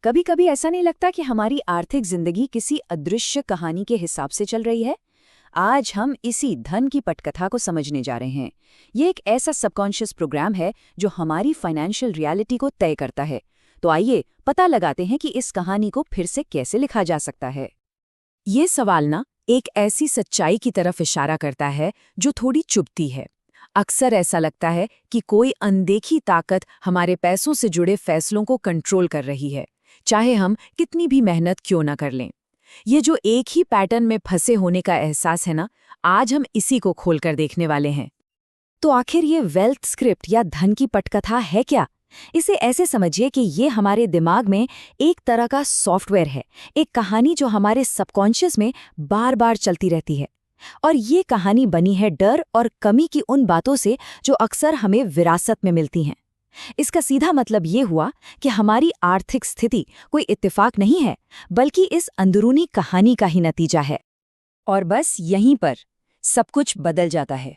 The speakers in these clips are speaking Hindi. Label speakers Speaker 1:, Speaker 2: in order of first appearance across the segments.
Speaker 1: कभी कभी ऐसा नहीं लगता कि हमारी आर्थिक जिंदगी किसी अदृश्य कहानी के हिसाब से चल रही है? आज हम इसी धन की पटकथा को समझने जा रहे हैं। ये एक ऐसा सबकॉन्शियस प्रोग्राम है जो हमारी फाइनेंशियल रियलिटी को तय करता है। तो आइए पता लगाते हैं कि इस कहानी को फिर से कैसे लिखा जा सकता है। ये सवाल ना एक ऐसी सच्चाई की तरफ इशारा करता है जो थोड़ी चुभती है। अक्सर ऐसा लगता है कि कोई अनदेखी ताकत हमारे पैसों से जुड़े फैसलों को कंट्रोल कर रही है, चाहे हम कितनी भी मेहनत क्यों ना कर लें। ये जो एक ही पैटर्न में फंसे होने का एहसास है ना, आज हम इसी को खोलकर देखने वाले हैं। तो आखिर ये वेल्थ स्क्रिप्ट या धन की पटकथा है क्या? इसे ऐसे समझिए कि ये हमारे दिमाग में एक तरह का सॉफ्टवेयर है, एक कहानी जो हमारे सबकॉन्शियस में बार बार चलती रहती है। और ये कहानी बनी है डर और कमी की उन बातों से जो अक्सर हमें विरासत में मिलती हैं। इसका सीधा मतलब ये हुआ कि हमारी आर्थिक स्थिति कोई इत्तेफाक नहीं है, बल्कि इस अंदरूनी कहानी का ही नतीजा है। और बस यहीं पर सब कुछ बदल जाता है।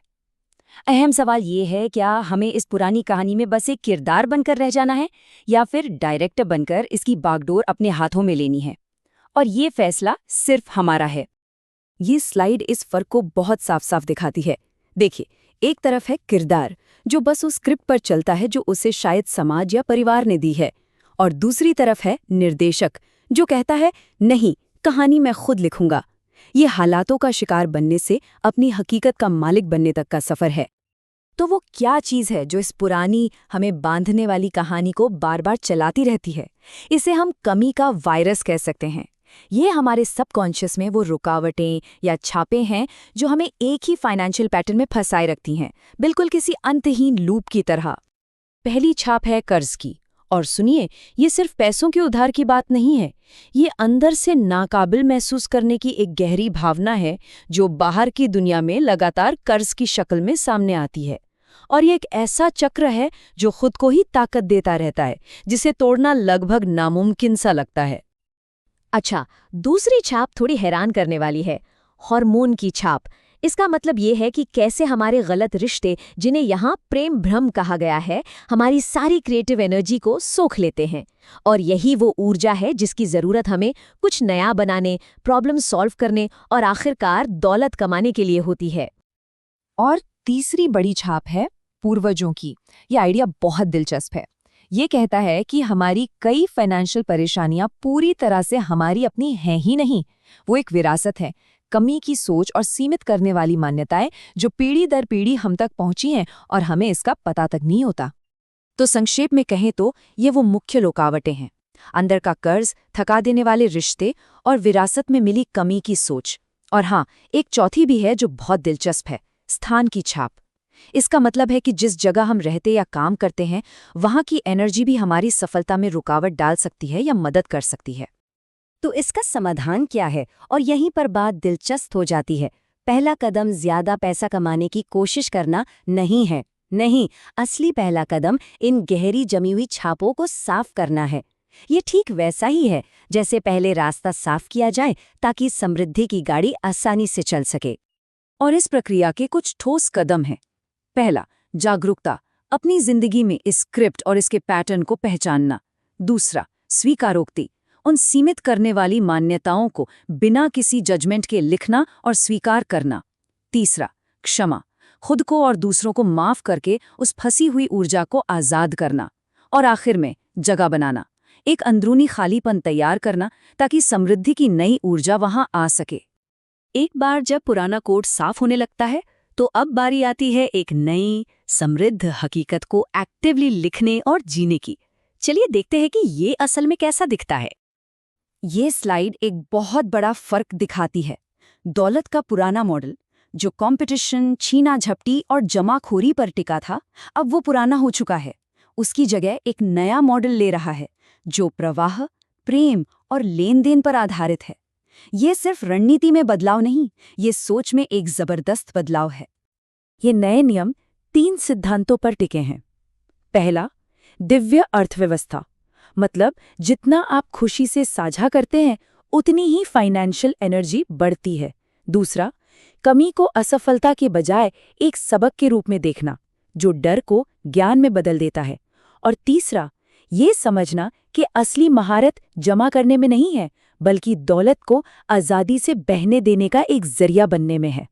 Speaker 1: अहम सवाल ये है, क्या हमें इस पुरानी कहानी में बस एक किरदार बनकर रह जाना है या फिर डायरेक्टर बनकर इसकी बागडोर अपने हाथों में लेनी है? और ये फैसला सिर्फ हमारा है। ये स्लाइड इस फर्क को बहुत साफ साफ दिखाती है। देखिए, एक तरफ है किरदार जो बस उस स्क्रिप्ट पर चलता है जो उसे शायद समाज या परिवार ने दी है, और दूसरी तरफ है निर्देशक जो कहता है नहीं, कहानी मैं खुद लिखूंगा। ये हालातों का शिकार बनने से अपनी हकीकत का मालिक बनने तक का सफर है। तो वो क्या चीज़ है जो इस पुरानी हमें बांधने वाली कहानी को बार बार चलाती रहती है? इसे हम कमी का वायरस कह सकते हैं। ये हमारे सबकॉन्शियस में वो रुकावटें या छापें हैं जो हमें एक ही फाइनेंशियल पैटर्न में फंसाए रखती हैं, बिल्कुल किसी अंतहीन लूप की तरह। पहली छाप है कर्ज की। और सुनिए, ये सिर्फ पैसों के उधार की बात नहीं है। ये अंदर से नाकाबिल महसूस करने की एक गहरी भावना है जो बाहर की दुनिया में लगातार कर्ज की शक्ल में सामने आती है। और ये एक ऐसा चक्र है जो खुद को ही ताकत देता रहता है, जिसे तोड़ना लगभग नामुमकिन सा लगता है। अच्छा, दूसरी छाप थोड़ी हैरान करने वाली है, हार्मोन की छाप। इसका मतलब ये है कि कैसे हमारे गलत रिश्ते, जिन्हें यहाँ प्रेम भ्रम कहा गया है, हमारी सारी क्रिएटिव एनर्जी को सोख लेते हैं। और यही वो ऊर्जा है जिसकी ज़रूरत हमें कुछ नया बनाने, प्रॉब्लम सॉल्व करने और आखिरकार दौलत कमाने के लिए होती है। और तीसरी बड़ी छाप है पूर्वजों की। यह आइडिया बहुत दिलचस्प है। ये कहता है कि हमारी कई फाइनेंशियल परेशानियां पूरी तरह से हमारी अपनी हैं ही नहीं, वो एक विरासत है, कमी की सोच और सीमित करने वाली मान्यताएं जो पीढ़ी दर पीढ़ी हम तक पहुंची हैं और हमें इसका पता तक नहीं होता। तो संक्षेप में कहें तो ये वो मुख्य रुकावटें हैं, अंदर का कर्ज, थका देने वाले रिश्ते और विरासत में मिली कमी की सोच। और हाँ, एक चौथी भी है जो बहुत दिलचस्प है, स्थान की छाप। इसका मतलब है कि जिस जगह हम रहते या काम करते हैं, वहाँ की एनर्जी भी हमारी सफलता में रुकावट डाल सकती है या मदद कर सकती है। तो इसका समाधान क्या है? और यहीं पर बात दिलचस्प हो जाती है। पहला कदम ज्यादा पैसा कमाने की कोशिश करना नहीं है। नहीं, असली पहला कदम इन गहरी जमी हुई छापों को साफ करना है। ये ठीक वैसा ही है जैसे पहले रास्ता साफ किया जाए ताकि समृद्धि की गाड़ी आसानी से चल सके। और इस प्रक्रिया के कुछ ठोस कदम हैं। पहला, जागरूकता, अपनी जिंदगी में इस स्क्रिप्ट और इसके पैटर्न को पहचानना। दूसरा, स्वीकारोक्ति, उन सीमित करने वाली मान्यताओं को बिना किसी जजमेंट के लिखना और स्वीकार करना। तीसरा, क्षमा, खुद को और दूसरों को माफ करके उस फंसी हुई ऊर्जा को आजाद करना। और आखिर में जगह बनाना, एक अंदरूनी खालीपन तैयार करना ताकि समृद्धि की नई ऊर्जा वहां आ सके। एक बार जब पुराना कोड साफ होने लगता है, तो अब बारी आती है एक नई समृद्ध हकीकत को एक्टिवली लिखने और जीने की। चलिए देखते हैं कि ये असल में कैसा दिखता है। ये स्लाइड एक बहुत बड़ा फर्क दिखाती है। दौलत का पुराना मॉडल जो कंपटीशन, छीना झपटी और जमाखोरी पर टिका था, अब वो पुराना हो चुका है। उसकी जगह एक नया मॉडल ले रहा है जो प्रवाह, प्रेम और लेन देन पर आधारित है। ये सिर्फ रणनीति में बदलाव नहीं, ये सोच में एक जबरदस्त बदलाव है। ये नए नियम 3 सिद्धांतों पर टिके हैं। पहला, दिव्य अर्थव्यवस्था, मतलब जितना आप खुशी से साझा करते हैं उतनी ही फाइनेंशियल एनर्जी बढ़ती है। दूसरा, कमी को असफलता के बजाय एक सबक के रूप में देखना जो डर को ज्ञान में बदल देता है। और तीसरा, ये समझना कि असली महारत जमा करने में नहीं है, बल्कि दौलत को आज़ादी से बहने देने का एक जरिया बनने में है।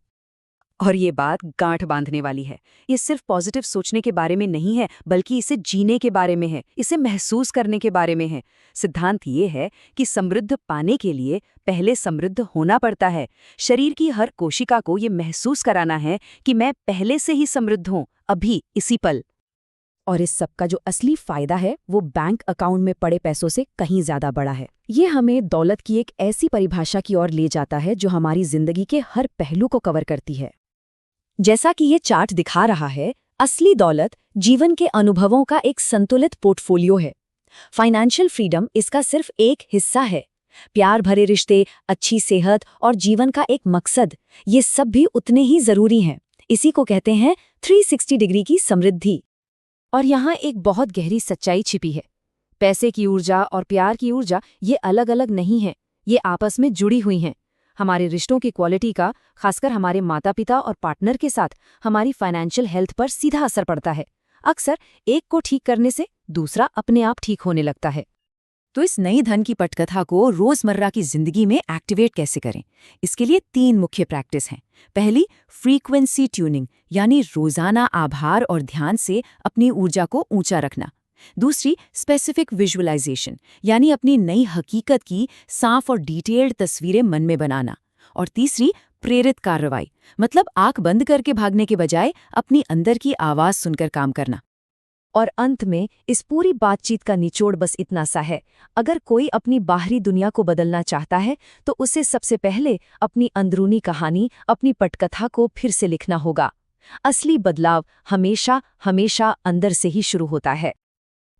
Speaker 1: और ये बात गांठ बांधने वाली है। ये सिर्फ पॉजिटिव सोचने के बारे में नहीं है, बल्कि इसे जीने के बारे में है, इसे महसूस करने के बारे में है। सिद्धांत ये है कि समृद्ध पाने के लिए पहले समृद्ध होना पड़ता है। शरीर की हर कोशिका को ये महसूस कराना है कि मैं पहले से ही समृद्ध हूँ, अभी इसी पल। और इस सब का जो असली फायदा है वो बैंक अकाउंट में पड़े पैसों से कहीं ज्यादा बड़ा है। ये हमें दौलत की एक ऐसी परिभाषा की ओर ले जाता है जो हमारी जिंदगी के हर पहलू को कवर करती है। जैसा कि ये चार्ट दिखा रहा है, असली दौलत जीवन के अनुभवों का एक संतुलित पोर्टफोलियो है। फाइनेंशियल फ्रीडम इसका सिर्फ एक हिस्सा है। प्यार भरे रिश्ते, अच्छी सेहत और जीवन का एक मकसद, ये सब भी उतने ही जरूरी हैं। इसी को कहते हैं 360 डिग्री की समृद्धि। और यहाँ एक बहुत गहरी सच्चाई छिपी है। पैसे की ऊर्जा और प्यार की ऊर्जा ये अलग अलग नहीं है, ये आपस में जुड़ी हुई हैं। हमारे रिश्तों की क्वालिटी का, खासकर हमारे माता पिता और पार्टनर के साथ, हमारी फाइनेंशियल हेल्थ पर सीधा असर पड़ता है। अक्सर एक को ठीक करने से दूसरा अपने आप ठीक होने लगता है। तो इस नई धन की पटकथा को रोजमर्रा की जिंदगी में एक्टिवेट कैसे करें? इसके लिए 3 मुख्य प्रैक्टिस हैं। पहली, फ्रीक्वेंसी ट्यूनिंग, यानी रोजाना आभार और ध्यान से अपनी ऊर्जा को ऊंचा रखना। दूसरी, स्पेसिफिक विजुअलाइजेशन, यानी अपनी नई हकीकत की साफ और डिटेल्ड तस्वीरें मन में बनाना। और तीसरी, प्रेरित कार्रवाई, मतलब आंख बंद करके भागने के बजाय अपनी अंदर की आवाज सुनकर काम करना। और अंत में इस पूरी बातचीत का निचोड़ बस इतना सा है, अगर कोई अपनी बाहरी दुनिया को बदलना चाहता है तो उसे सबसे पहले अपनी अंदरूनी कहानी, अपनी पटकथा को फिर से लिखना होगा। असली बदलाव हमेशा हमेशा अंदर से ही शुरू होता है।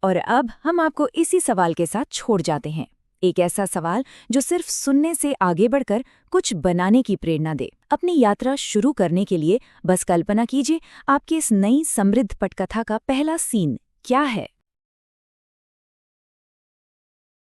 Speaker 1: और अब हम आपको इसी सवाल के साथ छोड़ जाते हैं, एक ऐसा सवाल जो सिर्फ सुनने से आगे बढ़कर कुछ बनाने की प्रेरणा दे। अपनी यात्रा शुरू करने के लिए बस कल्पना कीजिए, आपकी इस नई समृद्ध पटकथा का पहला सीन क्या है?